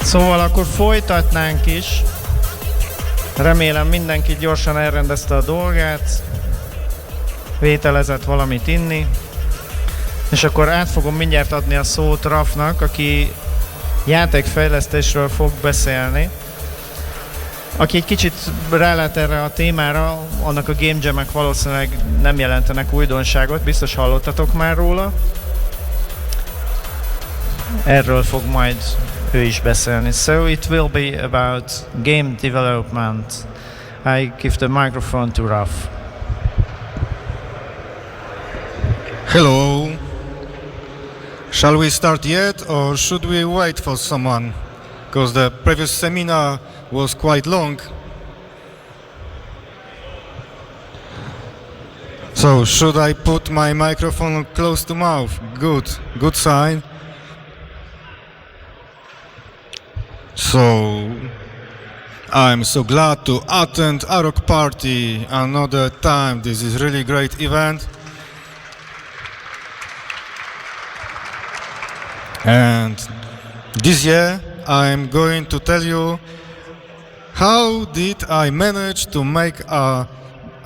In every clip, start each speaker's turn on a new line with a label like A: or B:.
A: Szóval akkor folytatnánk is. Remélem mindenki gyorsan elrendezte a dolgát, vételezett valamit inni, és akkor át fogom mindjárt adni a szót Rafnak, aki játékfejlesztésről fog beszélni. Aki egy kicsit rálát erre a témára, annak a Gamejamek valószínűleg nem jelentenek újdonságot, biztos hallottatok már róla. Erről fog majd ő is beszélni. So it will be about game development. I give the microphone to Raf.
B: Hello. Shall we start yet, or should we wait for someone? Because the previous seminar was quite long. So, should I put my microphone close to mouth? Good sign. So, I'm so glad to attend Árok Party another time. This is really great event. And this year I'm going to tell you how did I manage to make a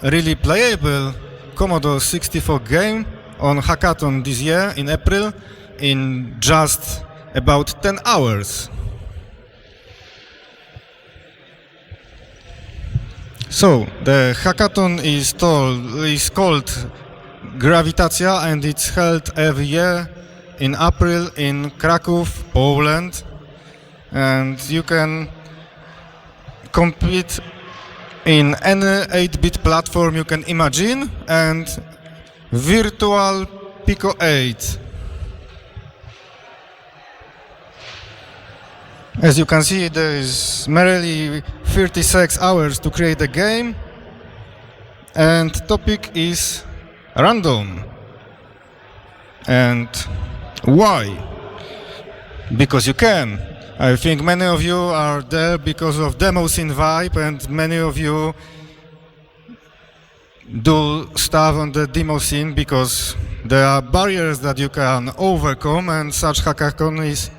B: really playable Commodore 64 game on Hackathon this year in April in just about 10 hours. So, the hackathon is called Gravitacja, and it's held every year in April in Kraków, Poland. And you can compete in any 8-bit platform you can imagine, and virtual Pico 8. As you can see, there is merely 36 hours to create a game, and topic is random. And why? Because you can. I think many of you are there because of demo scene vibe, and many of you do stuff on the demo scene because there are barriers that you can overcome, and such hackathon is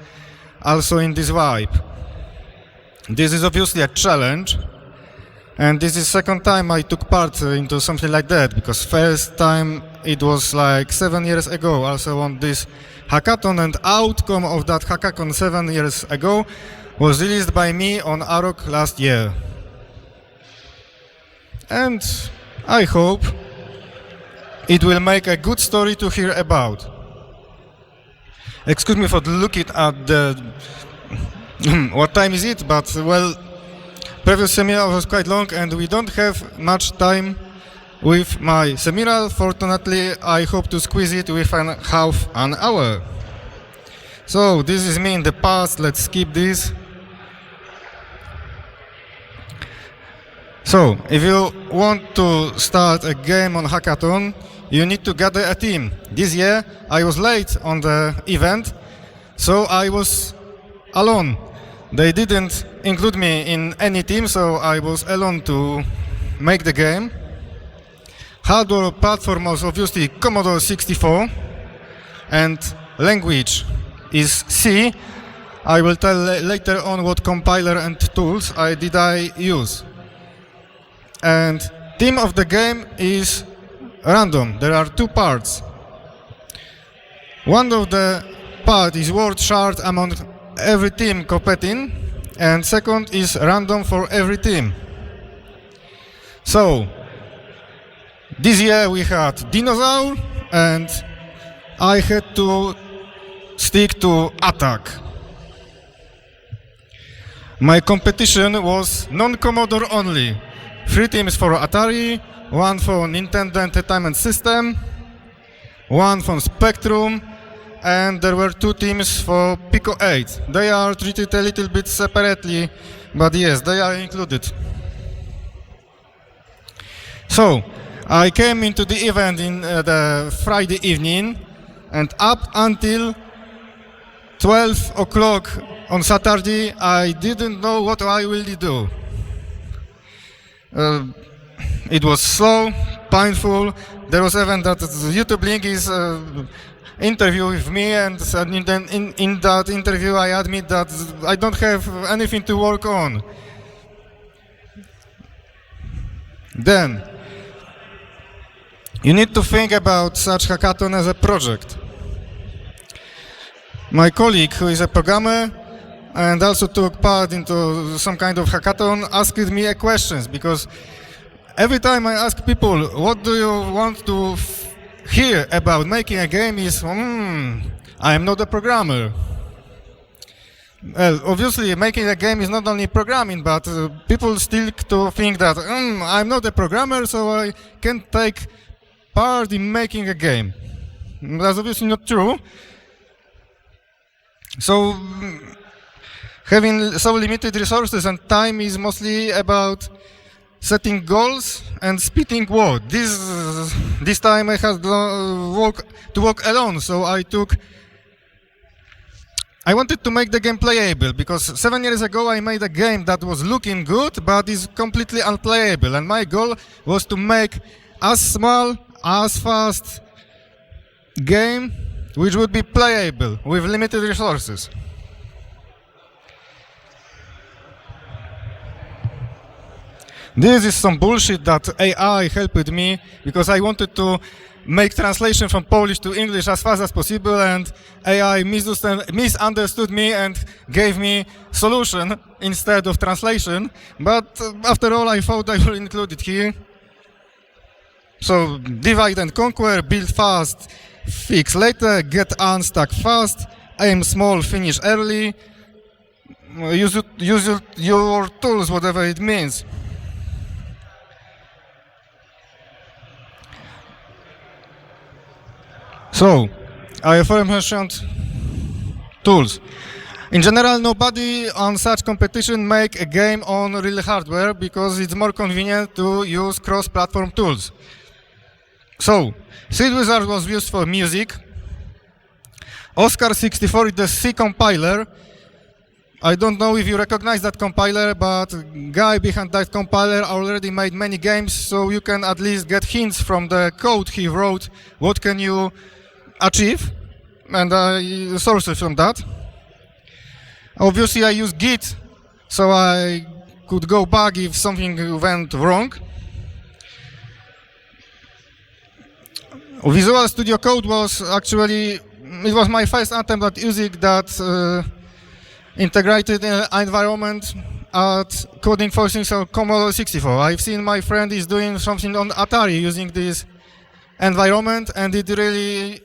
B: also in this vibe. This is obviously a challenge, and this is second time I took part into something like that, because first time it was like 7 years ago, also on this hackathon, and outcome of that hackathon 7 years ago was released by me on Árok last year. And I hope it will make a good story to hear about. Excuse me for looking at the what time is it, but well, previous seminar was quite long and we don't have much time with my seminar. Fortunately, I hope to squeeze it within half an hour. So this is me in the past, let's skip this. So, if you want to start a game on Hackathon, you need to gather a team. This year I was late on the event, so I was alone. They didn't include me in any team, so I was alone to make the game. Hardware platform was obviously Commodore 64, and language is C. I will tell later on what compiler and tools I use. And theme of the game is random. There are two parts. One of the part is word shard among every team competing, and second is random for every team. So, this year we had dinosaur, and I had to stick to attack. My competition was non-Commodore only. 3 teams for Atari, 1 for Nintendo Entertainment System, 1 from Spectrum, and there were 2 teams for Pico 8. They are treated a little bit separately, but yes, they are included. So, I came into the event in the Friday evening, and up until 12 o'clock on Saturday, I didn't know what I will do. It was slow, painful. There was even that YouTube link is interview with me, and in that interview I admit that I don't have anything to work on. Then, you need to think about such hackathon as a project. My colleague, who is a programmer and also took part into some kind of hackathon, asked me a questions, because every time I ask people, what do you want to hear about making a game, is, I am not a programmer. Well, obviously, making a game is not only programming, but people still to think that I'm not a programmer, so I can't take part in making a game. That's obviously not true. So, having so limited resources and time is mostly about setting goals and speeding work. This time I had to work alone, so I wanted to make the game playable, because 7 years ago I made a game that was looking good, but is completely unplayable, and my goal was to make as small, as fast game which would be playable with limited resources. This is some bullshit that AI helped me, because I wanted to make translation from Polish to English as fast as possible, and AI misunderstood me and gave me solution instead of translation. But after all, I thought I will include it here. So, divide and conquer, build fast, fix later, get unstuck fast, aim small, finish early, use your tools, whatever it means. So, I aforementioned tools. In general, nobody on such competition make a game on real hardware, because it's more convenient to use cross-platform tools. So, Seed Wizard was used for music. Oscar 64 is the C compiler. I don't know if you recognize that compiler, but the guy behind that compiler already made many games, so you can at least get hints from the code he wrote, what can you achieve, and I sourced from that. Obviously I use Git, so I could go back if something went wrong. Visual Studio Code was actually, it was my first attempt at using that integrated environment at coding for things on Commodore 64. I've seen my friend is doing something on Atari using this environment, and it really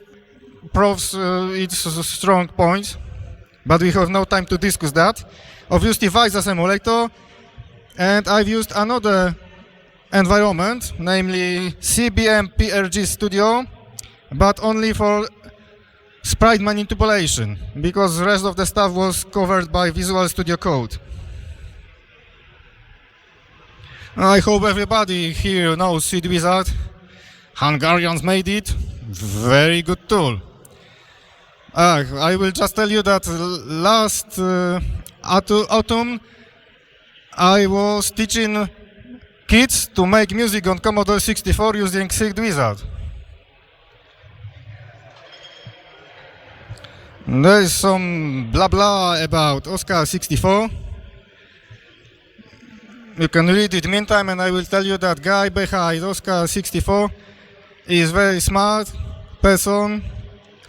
B: proves its strong points, but we have no time to discuss that. Obviously Vice emulator, and I've used another environment, namely CBM PRG Studio, but only for sprite manipulation, because the rest of the stuff was covered by Visual Studio Code. I hope everybody here knows Seed Wizard. Hungarians made it. Very good tool. I will just tell you that last autumn I was teaching kids to make music on Commodore 64 using Seed Wizard. There is some blah blah about Oscar 64. You can read it meantime, and I will tell you that guy behind Oscar 64 is very smart person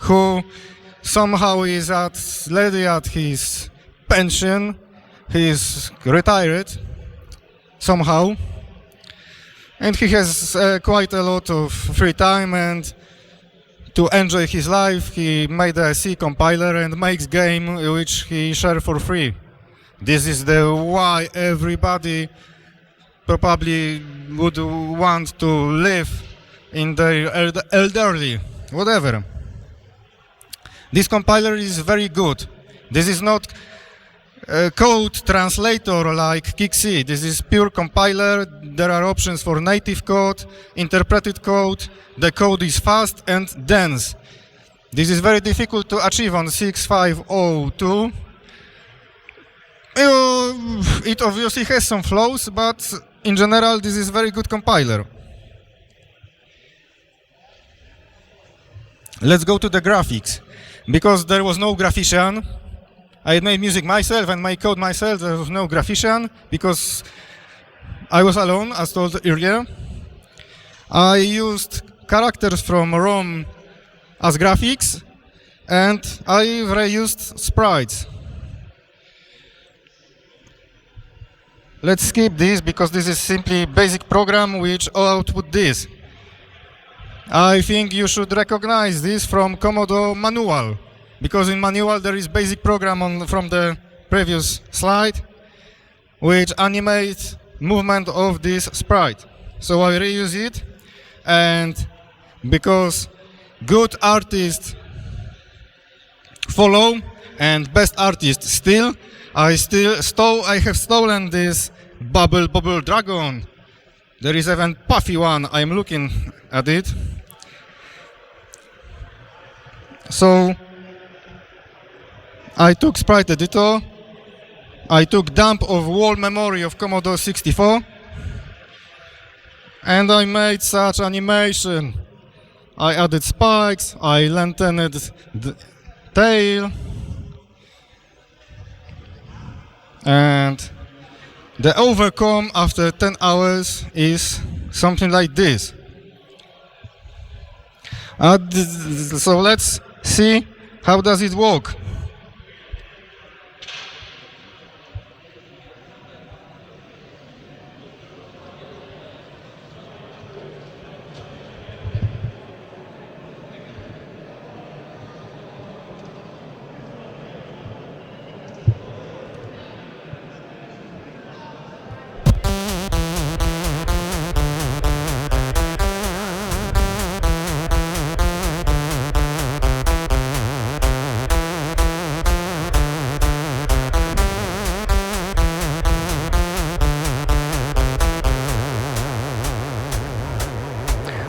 B: who somehow is already at his pension. He is retired somehow, and he has quite a lot of free time, and to enjoy his life he made a C compiler and makes game which he share for free. This is the why everybody probably would want to live in their elderly, whatever. This compiler is very good. This is not a code translator like KickC. This is pure compiler. There are options for native code, interpreted code. The code is fast and dense. This is very difficult to achieve on 6502. It obviously has some flaws, but in general this is very good compiler. let's go to the graphics. Because there was no graphician, I made music myself and my code myself. There was no graphician because I was alone, as told earlier. I used characters from ROM as graphics, and I reused sprites. Let's skip this because this is simply basic program which output this. I think you should recognize this from Commodore manual, because in manual there is basic program from the previous slide which animates movement of this sprite. So I reuse it, and because good artists follow and best artists steal, I have stolen this bubble dragon. There is even puffy one, I'm looking at it. So I took sprite editor, I took dump of wall memory of Commodore 64, and I made such animation. I added spikes, I lengthened the tail, and the overcome after 10 hours is something like this. So let's see how does it work.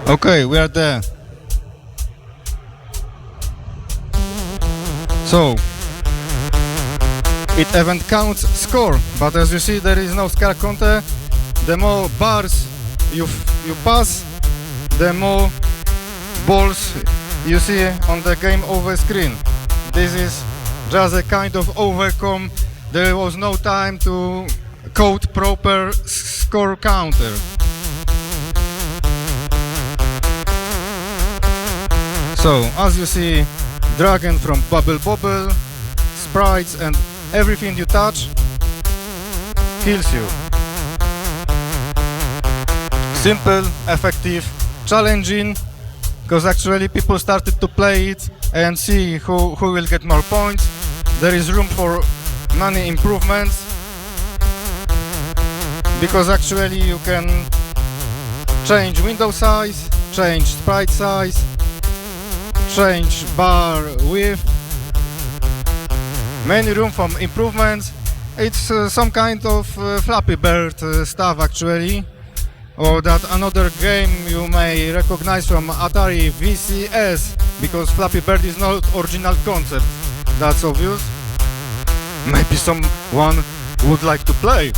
B: Okay, we are there. So, it even counts score, but as you see there is no score counter. The more bars you pass, the more balls you see on the game over screen. This is just a kind of overcome. There was no time to code proper score counter. So, as you see, dragon from bubble, sprites, and everything you touch kills you. Simple, effective, challenging, because actually people started to play it and see who will get more points. There is room for many improvements, because actually you can change window size, change sprite size, change bar width, many room for improvements. It's some kind of Flappy Bird stuff actually, or that another game you may recognize from Atari VCS, because Flappy Bird is not original concept, that's obvious. Maybe someone would like to play.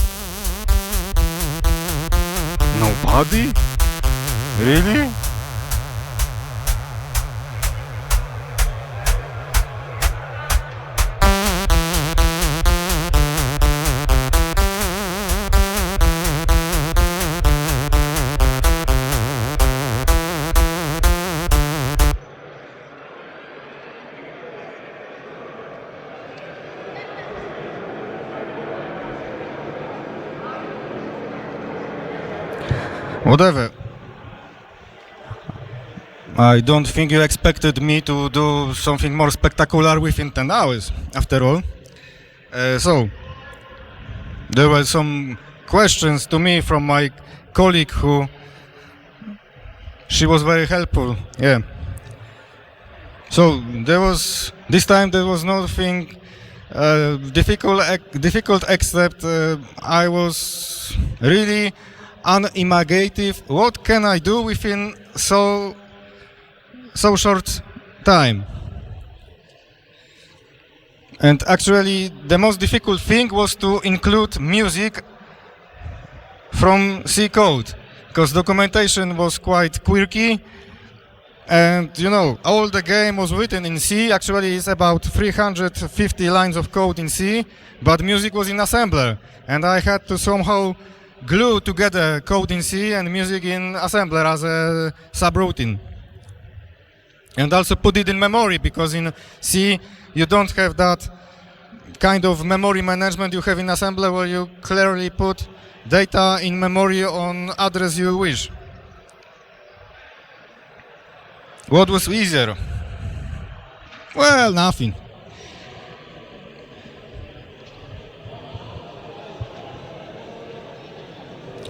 B: Nobody? Really? Whatever. I don't think you expected me to do something more spectacular within 10 hours, after all. So, there were some questions to me from my colleague she was very helpful, yeah. So, this time there was nothing difficult except I was really unimaginative. What can I do within so short time? And actually the most difficult thing was to include music from C code, because documentation was quite quirky And you know, all the game was written in C. Actually, it's about 350 lines of code in C, but music was in assembler. And I had to somehow glue together code in C and music in assembler as a subroutine. And also put it in memory, because in C you don't have that kind of memory management you have in assembler, where you clearly put data in memory on address you wish. What was easier? Well, nothing.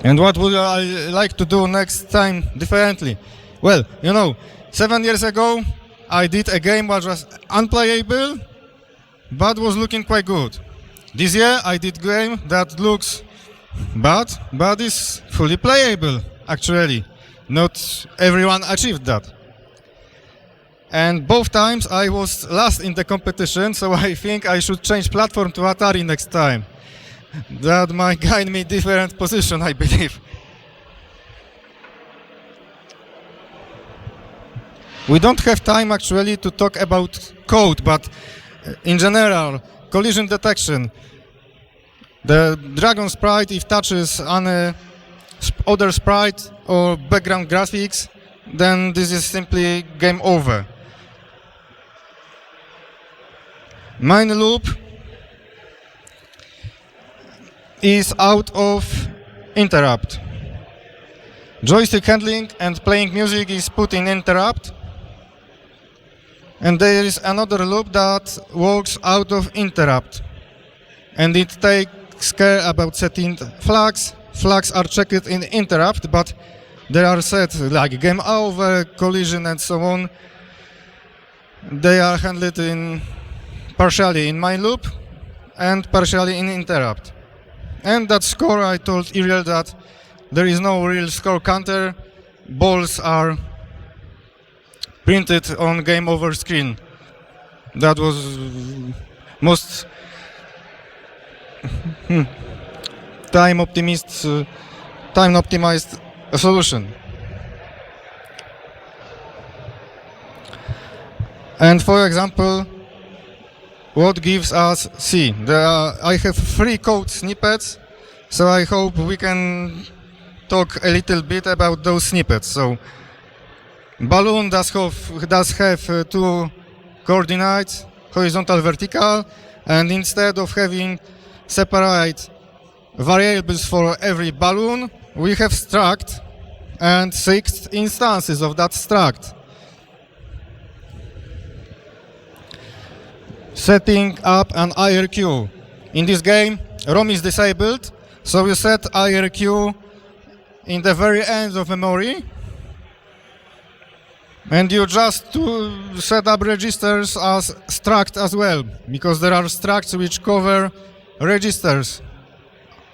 B: And what would I like to do next time differently? Well, you know, 7 years ago I did a game which was unplayable, but was looking quite good. This year I did a game that looks bad, but is fully playable, actually. Not everyone achieved that. And both times I was last in the competition, so I think I should change platform to Atari next time. That might guide me different position, I believe. We don't have time actually to talk about code, but in general, collision detection. The dragon sprite, if touches an other sprite or background graphics, then this is simply game over. Main loop is out of interrupt. Joystick handling and playing music is put in interrupt. And there is another loop that works out of interrupt. And it takes care about setting flags. Flags are checked in interrupt, but they are set like game over, collision and so on. They are handled in partially in main loop and partially in interrupt. And that score, I told Iriel that there is no real score counter. Balls are printed on game over screen. That was most time optimized solution. And for example, what gives us C? I have 3 code snippets, so I hope we can talk a little bit about those snippets. So, balloon does have 2 coordinates, horizontal, vertical, and instead of having separate variables for every balloon, we have struct and 6 instances of that struct. Setting up an IRQ. In this game, ROM is disabled, so you set IRQ in the very end of memory, and you just to set up registers as struct as well, because there are structs which cover registers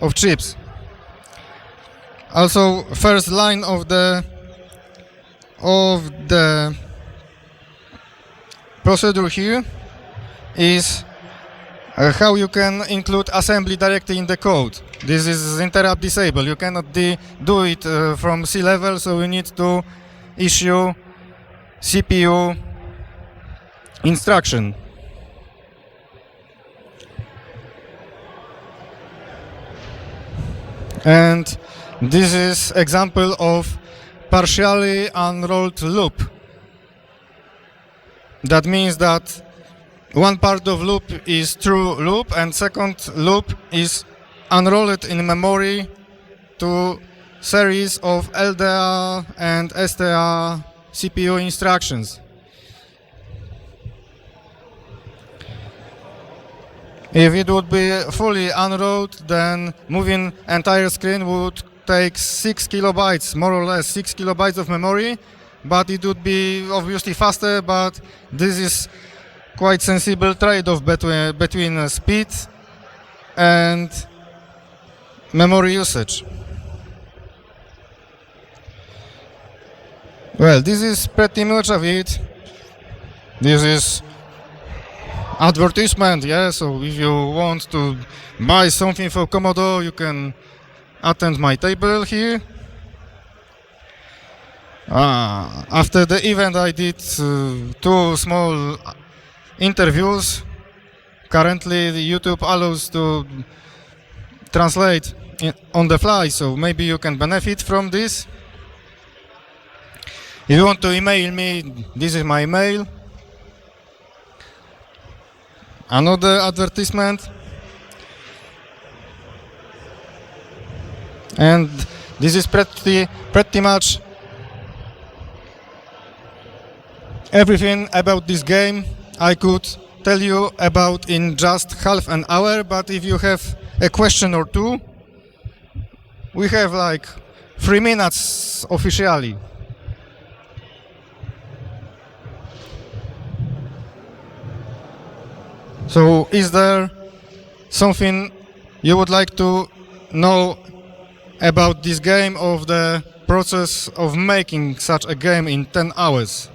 B: of chips. Also, first line of the procedure here is how you can include assembly directly in the code. This is interrupt disable. You cannot do it from C level, so you need to issue CPU instruction. And this is example of partially unrolled loop. That means that one part of loop is true loop and second loop is unrolled in memory to series of LDA and STA CPU instructions. If it would be fully unrolled, then moving entire screen would take 6 kilobytes, more or less 6 kilobytes of memory, but it would be obviously faster, but this is quite sensible trade-off between speed and memory usage. Well, this is pretty much of it. This is advertisement, yeah, so if you want to buy something for Commodore, you can attend my table here. After the event, I did 2 small interviews. Currently, YouTube allows to translate on the fly, so maybe you can benefit from this. If you want to email me, this is my email. Another advertisement. And this is pretty much everything about this game I could tell you about in just half an hour, but if you have a question or two, we have like 3 minutes officially. So, is there something you would like to know about this game, of the process of making such a game in 10 hours?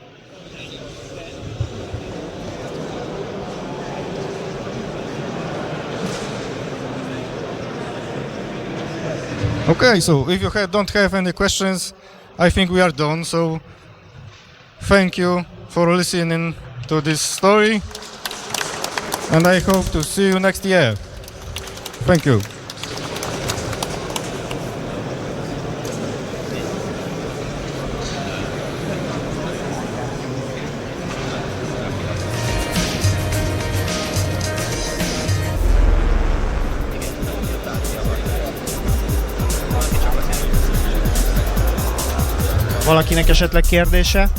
B: Okay, so if you don't have any questions, I think we are done. So thank you for listening to this story, and I hope to see you next year. Thank you.
A: Valakinek esetleg kérdése?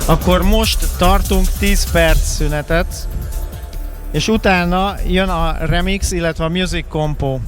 A: Akkor most tartunk 10 perc szünetet, és utána jön a remix, illetve a music compo.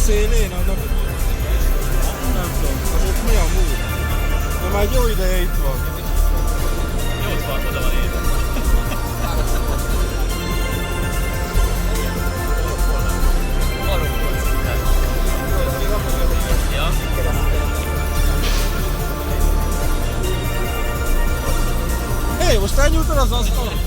C: Szélén, annak nem tudom, azért mi a múl? De már jó ideje itt van.
D: 80 oda van éve.
C: Hé, most elnyújtad az asztalon?